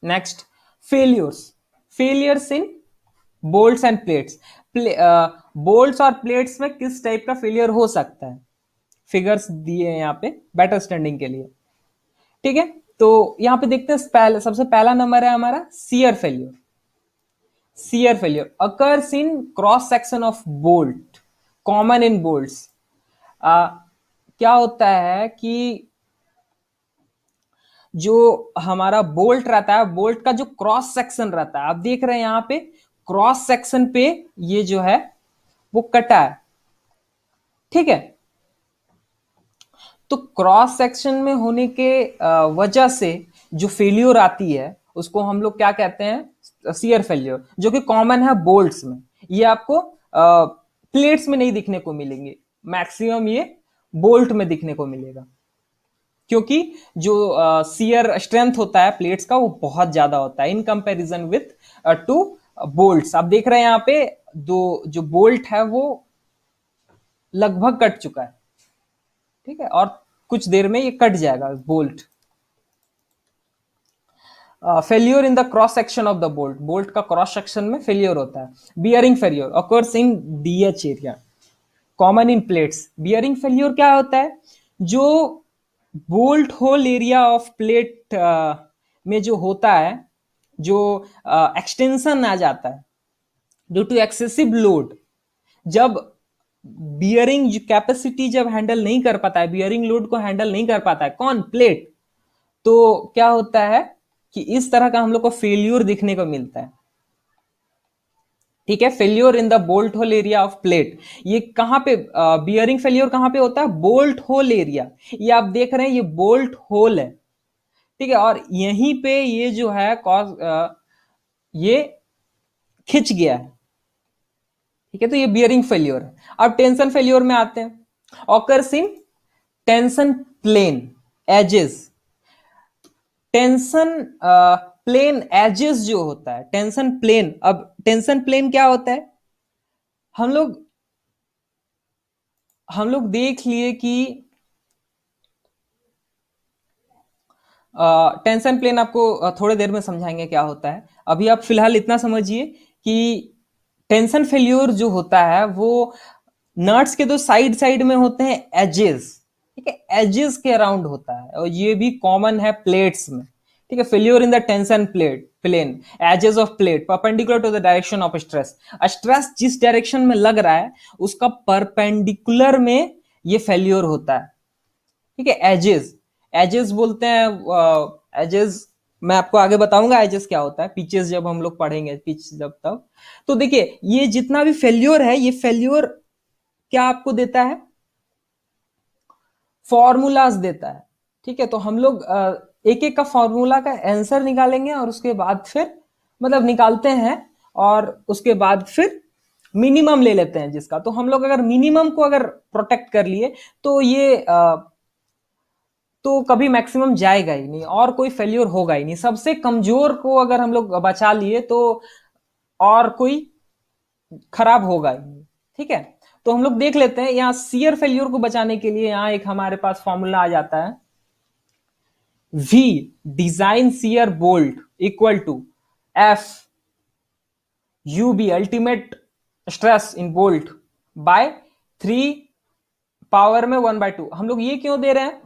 Next, failures in bolts and plates. Bolts और plates में किस टाइप का फेलियर हो सकता है, फिगर्स दिए हैं यहाँ पे बेटर स्टैंडिंग के लिए। ठीक है, तो यहां पे देखते हैं सबसे पहला नंबर है हमारा shear failure. Shear failure occurs in cross section of bolt, common in bolts. क्या होता है कि जो हमारा बोल्ट रहता है, बोल्ट का जो क्रॉस सेक्शन रहता है, आप देख रहे हैं यहां पे क्रॉस सेक्शन पे ये जो है वो कटा है। ठीक है, तो क्रॉस सेक्शन में होने के वजह से जो फेल्योर आती है उसको हम लोग क्या कहते हैं, सियर फेल्योर, जो कि कॉमन है बोल्ट्स में। ये आपको प्लेट्स में नहीं दिखने को मिलेंगे, मैक्सिमम ये बोल्ट में दिखने को मिलेगा, क्योंकि जो सियर स्ट्रेंथ होता है प्लेट्स का वो बहुत ज्यादा होता है in comparison with to bolts. आप देख रहे हैं यहाँ पे दो जो बोल्ट है वो लगभग कट चुका है। ठीक है, और कुछ देर में ये कट जाएगा bolt. Failure in the cross section of the bolt, bolt का क्रॉस सेक्शन में फेल्योर होता है। Bearing failure occurs in DH area, common in plates. Bearing failure क्या होता है, जो bolt hole area of plate में जो होता है, जो एक्सटेंशन आ जाता है ड्यू टू एक्सेसिव लोड। जब बियरिंग कैपेसिटी जब हैंडल नहीं कर पाता है, बियरिंग लोड को हैंडल नहीं कर पाता है कौन, प्लेट, तो क्या होता है कि इस तरह का हम लोग को फेल्यूर दिखने को मिलता है। ठीक है, failure in the bolt hole area of plate, ये कहां पे बियरिंग फेल्योर कहां पे होता है, बोल्ट होल एरिया। ये आप देख रहे हैं ये बोल्ट होल है। ठीक है, और यहीं पे ये जो है कॉज ये खिंच गया है। ठीक है, तो ये बियरिंग फेल्योर है। अब टेंशन फेल्योर में आते हैं। Occurs in tension plane edges. Tension plane edges जो होता है, टेंशन प्लेन, अब टेंशन प्लेन क्या होता है, हम लोग देख लिए कि टेंशन प्लेन आपको थोड़ी देर में समझाएंगे क्या होता है। अभी आप फिलहाल इतना समझिए कि टेंशन फेल्योर जो होता है वो नट्स के दो साइड साइड में होते हैं एजेस। ठीक है, एजेस के अराउंड होता है, और ये भी कॉमन है प्लेट्स में। ठीक है, failure in the tension plane edges of plate perpendicular to the direction of stress. Stress जिस डायरेक्शन में लग रहा है उसका परपेंडिकुलर में ये फेल्योर होता है। ठीक है, एजेस, एजेस बोलते हैं एजेस, मैं आपको आगे बताऊंगा एजेस क्या होता है, पिचेस जब हम लोग पढ़ेंगे, पिच जब तब। तो देखिए ये जितना भी फेल्योर है, ये फेल्योर क्या आपको देता है, फॉर्मूलाज देता है। ठीक है, तो हम लोग एक एक का फॉर्मूला का आंसर निकालेंगे और उसके बाद फिर मतलब निकालते हैं, और उसके बाद फिर मिनिमम ले लेते हैं जिसका। तो हम लोग अगर मिनिमम को अगर प्रोटेक्ट कर लिए तो ये तो कभी मैक्सिमम जाएगा ही नहीं और कोई फेल्योर होगा ही नहीं। सबसे कमजोर को अगर हम लोग बचा लिए तो और कोई खराब होगा ही नहीं। ठीक है, तो हम लोग देख लेते हैं यहाँ सियर फेल्योर को बचाने के लिए यहाँ एक हमारे पास फॉर्मूला आ जाता है, V design shear bolt equal to F UB ultimate stress in bolt by 3 power में 1/2। हम लोग ये क्यों दे रहे हैं,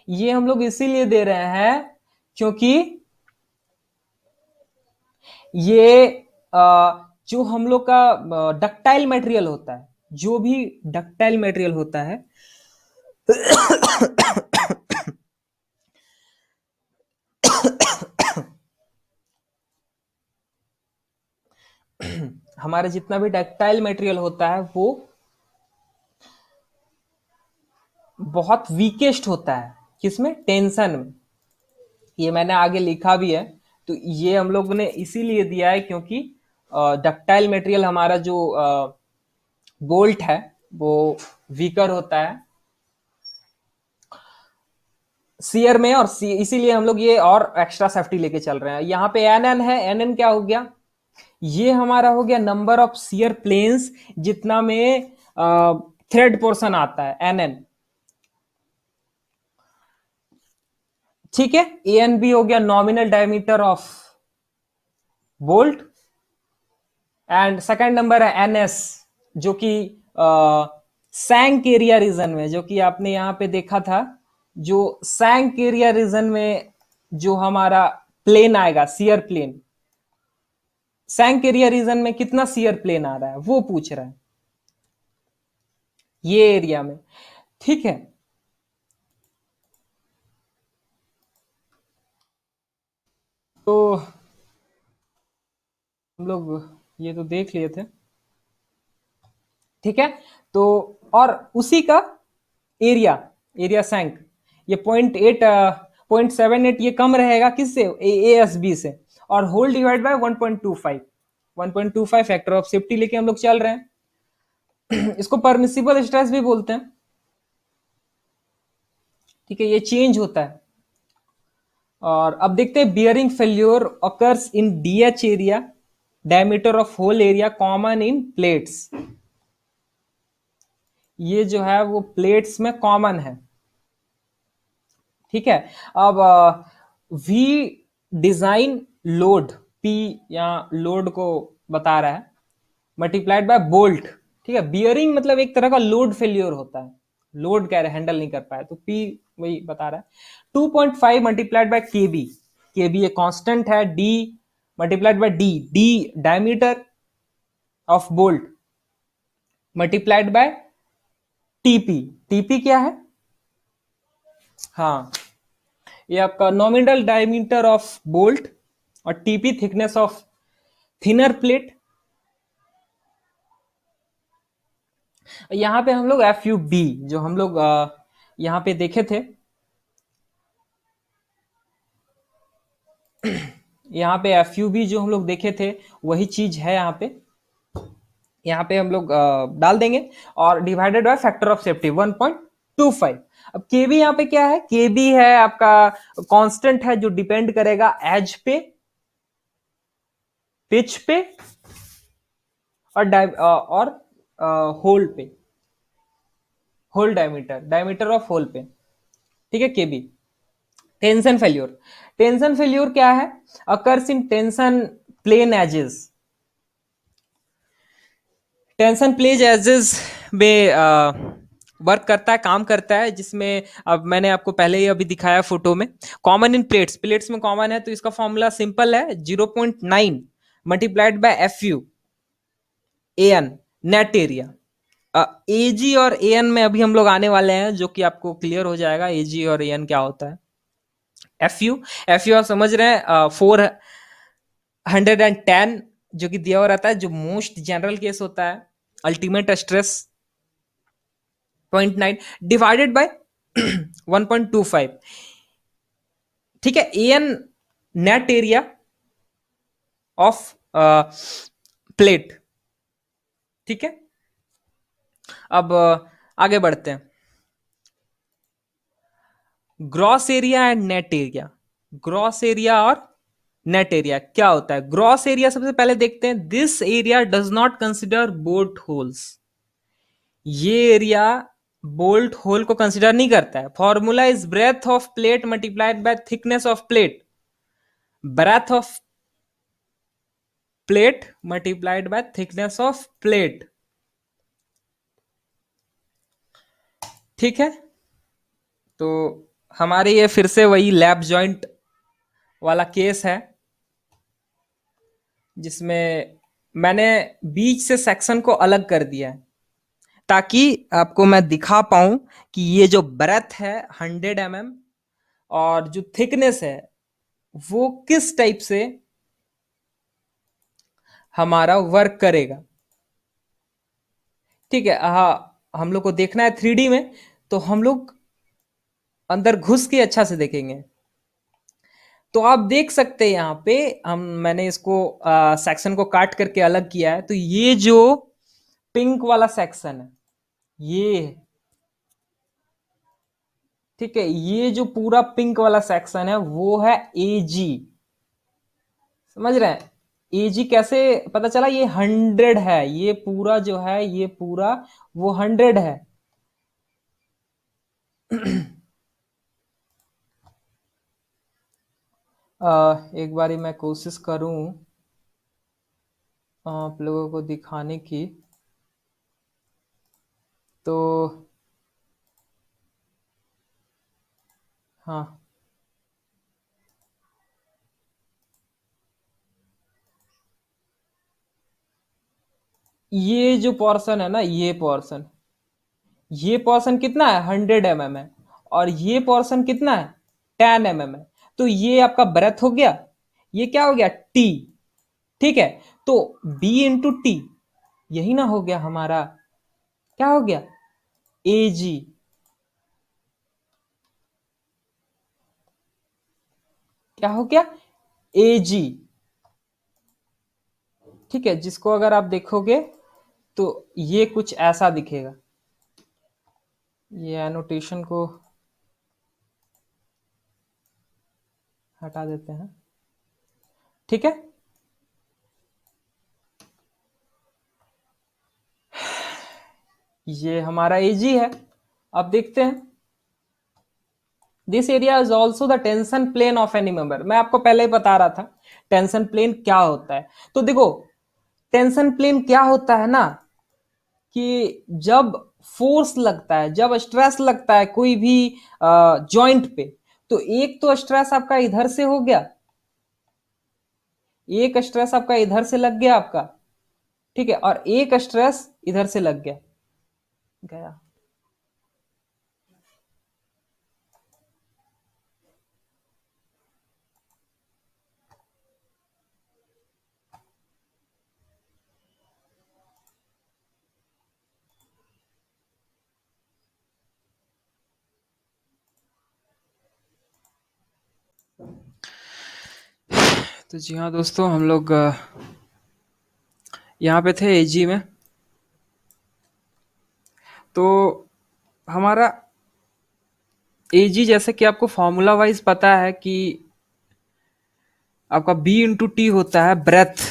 ये हम लोग इसीलिए दे रहे हैं क्योंकि ये जो हम लोग का डक्टाइल मटेरियल होता है, जो भी डक्टाइल मटेरियल होता है हमारा जितना भी डक्टाइल मटेरियल होता है वो बहुत वीकेस्ट होता है, किसमें, टेंशन में। ये मैंने आगे लिखा भी है, तो ये हम लोग ने इसीलिए दिया है क्योंकि डक्टाइल मटेरियल हमारा जो बोल्ट है वो वीकर होता है सियर में, और इसीलिए हम लोग ये और एक्स्ट्रा सेफ्टी लेके चल रहे हैं। यहाँ पे एन है, एन क्या हो गया, ये हमारा हो गया नंबर ऑफ सियर प्लेन्स जितना में थ्रेड पोर्शन आता है, एन। ठीक है, ए एन बी हो गया nominal diameter of bolt, and second number है एन एस, जो कि सैंक एरिया रीजन में, जो कि आपने यहां पे देखा था, जो सैंक एरिया रीजन में जो हमारा प्लेन आएगा सियर प्लेन, सैंक एरिया रीजन में कितना सियर प्लेन आ रहा है वो पूछ रहा है ये एरिया में। ठीक है, तो हम लोग ये तो देख लिए थे। ठीक है, तो और उसी का एरिया, एरिया सैंक, ये 0.8 0.78 ये कम रहेगा किससे, ए एस बी से, और hole divide by 1.25, 1.25 factor of safety लेके हम लोग चल रहे हैं। इसको परमिसिबल स्ट्रेस भी बोलते हैं। ठीक है, ये चेंज होता है। और अब देखते हैं bearing failure occurs in DH area, diameter of hole area common in plates. ये जो है वो प्लेट्स में कॉमन है। ठीक है, अब वी डिजाइन लोड, पी या लोड को बता रहा है, मल्टीप्लाइड बाय बोल्ट। ठीक है, बियरिंग मतलब एक तरह का लोड फेल्योर होता है, लोड कह रहे हैंडल नहीं कर पाए, तो पी वही बता रहा है। 2.5 मल्टीप्लाइड बाय के बी, के बी ये कांस्टेंट है, D multiplied by D, D diameter of bolt multiplied by TP, TP क्या है, हाँ ये आपका नॉमिनल डायमीटर ऑफ बोल्ट, और TP thickness of thinner plate. यहां पे हम लोग एफ यू बी जो हम लोग यहां पे देखे थे, यहाँ पे एफ यू बी जो हम लोग देखे थे वही चीज है यहाँ पे हम लोग डाल देंगे, और divided by factor of safety 1.25। अब के बी यहाँ पे क्या है, के बी है आपका कांस्टेंट है जो डिपेंड करेगा एज पे, पिच पे, और होल पे, hole diameter, diameter of hole पे। ठीक है, KB. Tension failure, tension failure क्या है, occurs in tension plane edges, tension plane edges में वर्क करता है, काम करता है, जिसमें अब मैंने आपको पहले ही अभी दिखाया फोटो में, कॉमन इन प्लेट्स, प्लेट्स में कॉमन है, तो इसका फॉर्मूला सिंपल है, 0.9 multiplied by F U A N net area. A G और ए एन में अभी हम लोग आने वाले हैं, जो कि आपको क्लियर हो जाएगा ए जी और ए एन क्या होता है। एफ यू, एफ यू आप समझ रहे हैं, 410 जो कि दिया हुआ रहता है, जो मोस्ट जनरल केस होता है, अल्टीमेट स्ट्रेस 0.9 डिवाइडेड बाय 1.25। ठीक है, A N net area of plate. ठीक है, अब आगे बढ़ते हैं, gross area and net area. Gross area और नेट एरिया क्या होता है, ग्रॉस एरिया सबसे पहले देखते हैं, this area does not consider bolt holes, ये एरिया बोल्ट होल को कंसिडर नहीं करता है। Formula is breadth of plate multiplied by thickness of plate, breadth of plate multiplied by thickness of plate. ठीक है, तो हमारे ये फिर से वही लैप जॉइंट वाला केस है, जिसमें मैंने बीच से सेक्शन को अलग कर दिया है, ताकि आपको मैं दिखा पाऊं कि ये जो ब्रेथ है 100 mm, और जो थिकनेस है वो किस टाइप से हमारा वर्क करेगा। ठीक है, हाँ हम लोग को देखना है 3D में, तो हम लोग अंदर घुस के अच्छा से देखेंगे। तो आप देख सकते हैं यहाँ पे, हम मैंने इसको सेक्शन को काट करके अलग किया है, तो ये जो पिंक वाला सेक्शन है ये, ठीक है, ये जो पूरा पिंक वाला सेक्शन है वो है एजी, समझ रहे हैं, एजी कैसे पता चला, ये 100 है, ये पूरा जो है ये पूरा वो 100 है। एक बारी मैं कोशिश करूं आप लोगों को दिखाने की। तो हाँ, ये जो पोर्शन है ना, ये पोर्शन कितना है, 100 mm है। और ये पोर्शन कितना है, 10 mm है। तो ये आपका ब्रेथ हो गया, ये क्या हो गया, टी। ठीक है, तो बी इंटू टी, यही ना हो गया हमारा, क्या हो गया, ए जी। क्या हो गया, ए जी। ठीक है, जिसको अगर आप देखोगे तो ये कुछ ऐसा दिखेगा। ये एनोटेशन को हटा देते हैं। ठीक है, ये हमारा एजी है। अब देखते हैं, this area is also the tension plane of any member. मैं आपको पहले ही बता रहा था टेंशन प्लेन क्या होता है। तो देखो, टेंशन प्लेन क्या होता है ना, कि जब फोर्स लगता है, जब स्ट्रेस लगता है कोई भी जॉइंट पे, तो एक तो स्ट्रेस आपका इधर से हो गया, एक स्ट्रेस आपका इधर से लग गया आपका, ठीक है, और एक स्ट्रेस इधर से लग गया, गया। तो जी हाँ दोस्तों, हम लोग यहाँ पे थे एजी में। तो हमारा एजी, जैसे कि आपको फॉर्मूला वाइज पता है कि आपका बी इंटू टी होता है breadth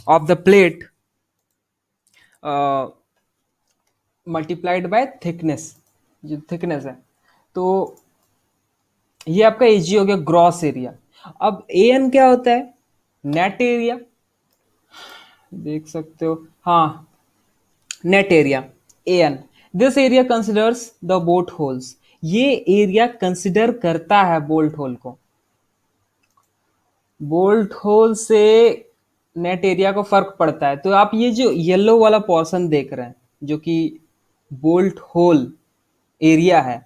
of the plate multiplied by thickness, जो थिकनेस है। तो ये आपका एजी हो गया ग्रॉस एरिया। अब ए एन क्या होता है, नेट एरिया, देख सकते हो, हाँ, net area, A N. This area considers the bolt holes, ये एरिया कंसिडर करता है बोल्ट होल को। बोल्ट होल से नेट एरिया को फर्क पड़ता है। तो आप ये जो येलो वाला पोर्शन देख रहे हैं, जो कि बोल्ट होल एरिया है,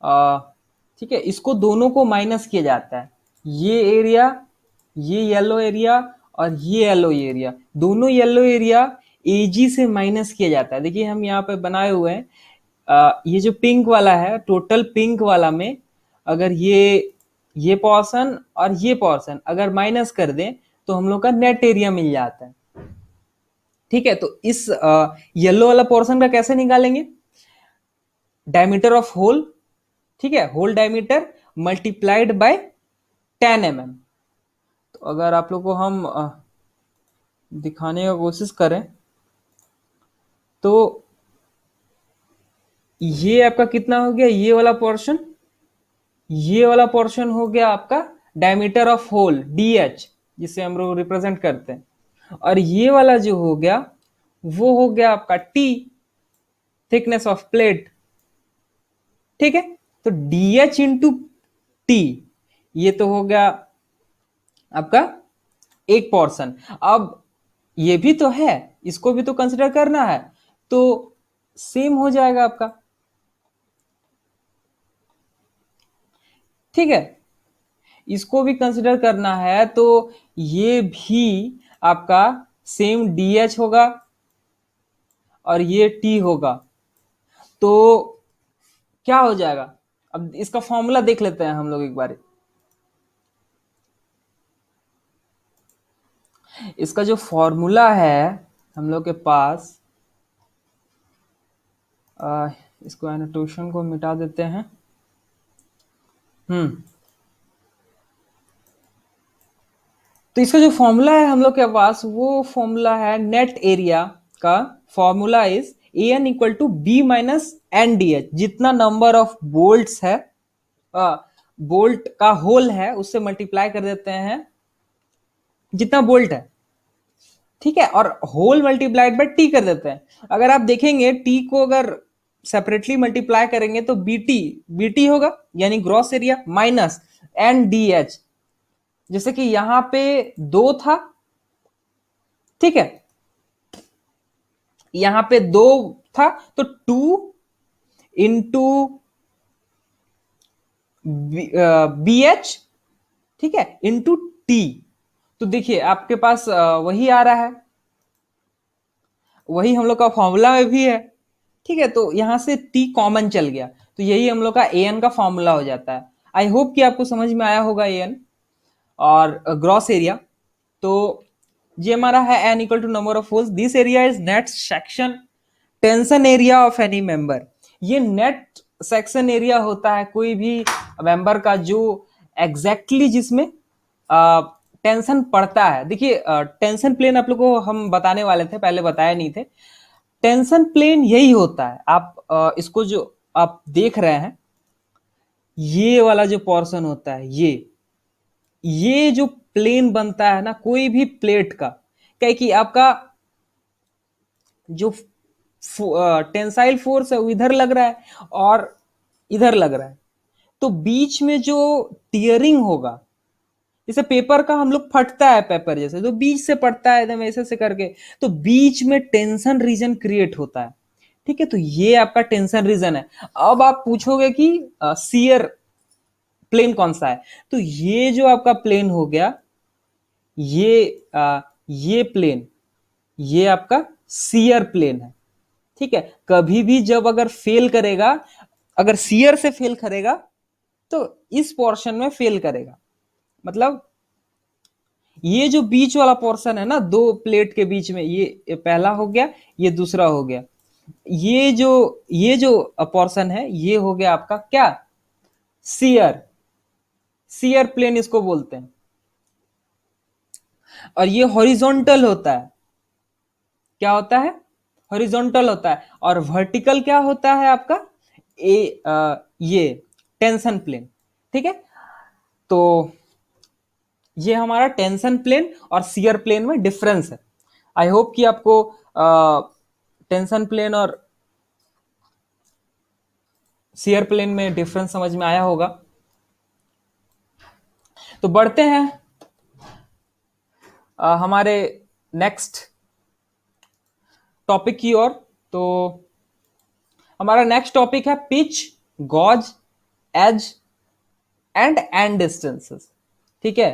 आ, ठीक है, इसको दोनों को माइनस किया जाता है। ये एरिया, ये येलो एरिया और ये येलो एरिया, दोनों येलो एरिया एजी से माइनस किया जाता है। देखिए हम यहाँ पे बनाए हुए हैं, ये जो पिंक वाला है, टोटल पिंक वाला में अगर ये पोर्शन और ये पोर्शन अगर माइनस कर दें तो हम लोग का नेट एरिया मिल जाता है। ठीक है, तो इस येलो वाला पोर्शन का कैसे निकालेंगे, डायमीटर ऑफ होल, ठीक है, hole diameter multiplied by 10 mm। तो अगर आप लोग को हम दिखाने का कोशिश करें तो ये आपका कितना हो गया, ये वाला पोर्शन हो गया आपका diameter of hole D H, जिसे हम लोग रिप्रेजेंट करते हैं। और ये वाला जो हो गया वो हो गया आपका टी, थिकनेस ऑफ प्लेट। ठीक है, तो डी एच इंटू टी, ये तो हो गया आपका एक पोर्शन। अब ये भी तो है, इसको भी तो कंसिडर करना है, तो सेम हो जाएगा आपका। ठीक है, इसको भी कंसिडर करना है, तो ये भी आपका सेम डी एच होगा और ये टी होगा। तो क्या हो जाएगा, अब इसका फॉर्मूला देख लेते हैं हम लोग एक बार। इसका जो फॉर्मूला है हम लोग के पास, आ, इसको एनोटेशन को मिटा देते हैं। हम्म, तो इसका जो फॉर्मूला है हम लोग के पास, वो फॉर्मूला है नेट एरिया का। Formula is A N equal to B minus N D H, जितना नंबर ऑफ बोल्ट्स है, बोल्ट का होल है उससे मल्टीप्लाई कर देते हैं जितना बोल्ट है, ठीक है, और होल मल्टीप्लाइड बाय टी कर देते हैं। अगर आप देखेंगे टी को अगर सेपरेटली मल्टीप्लाई करेंगे तो बीटी बीटी होगा, यानी gross area minus N D H. जैसे कि यहां पे 2 था, ठीक है, यहां पे 2 था, तो 2 इंटू बी एच, ठीक है, इंटू टी। तो देखिए आपके पास वही आ रहा है, वही हम लोग का फॉर्मूला में भी है, ठीक है। तो यहां से टी कॉमन चल गया, तो यही हम लोग का ए एन का फॉर्मूला हो जाता है। आई होप कि आपको समझ में आया होगा ए एन और ग्रॉस एरिया। तो ये हमारा है N equal to number of holes, this area is net section tension area of any member. ये नेट सेक्शन एरिया होता है कोई भी मेंबर का जो एग्जैक्टली जिसमें टेंशन पड़ता है। देखिए टेंशन प्लेन आप लोग को हम बताने वाले थे, पहले बताया नहीं थे। टेंशन प्लेन यही होता है, आप इसको जो आप देख रहे हैं, ये वाला जो पोर्शन होता है, ये जो प्लेन बनता है ना कोई भी प्लेट का, क्या कि आपका जो टेंसाइल फोर्स है वो इधर लग रहा है और इधर लग रहा है, तो बीच में जो टीयरिंग होगा, जैसे पेपर का हम लोग फटता है, पेपर जैसे तो बीच से पड़ता है एकदम ऐसे से करके, तो बीच में टेंशन रीजन क्रिएट होता है, ठीक है। तो ये आपका टेंशन रीजन है। अब आप पूछोगे कि सीयर प्लेन कौन सा है, तो ये जो आपका प्लेन हो गया, ये प्लेन, ये आपका सीयर प्लेन है, ठीक है। कभी भी जब अगर फेल करेगा, अगर सीयर से फेल करेगा तो इस पोर्शन में फेल करेगा। मतलब ये जो बीच वाला पोर्शन है ना, दो प्लेट के बीच में, ये पहला हो गया, ये दूसरा हो गया, ये जो पोर्शन है ये हो गया आपका क्या, सीयर, सीयर प्लेन इसको बोलते हैं। और ये हॉरिजॉन्टल होता है, क्या होता है, हॉरिजॉन्टल होता है। और वर्टिकल क्या होता है आपका, ये टेंशन प्लेन, ठीक है। तो ये हमारा टेंशन प्लेन और शियर प्लेन में डिफरेंस है। आई होप कि आपको टेंशन प्लेन और शियर प्लेन में डिफरेंस समझ में आया होगा। तो बढ़ते हैं हमारे नेक्स्ट टॉपिक की ओर। तो हमारा नेक्स्ट टॉपिक है pitch, gauge, edge and distances, ठीक है।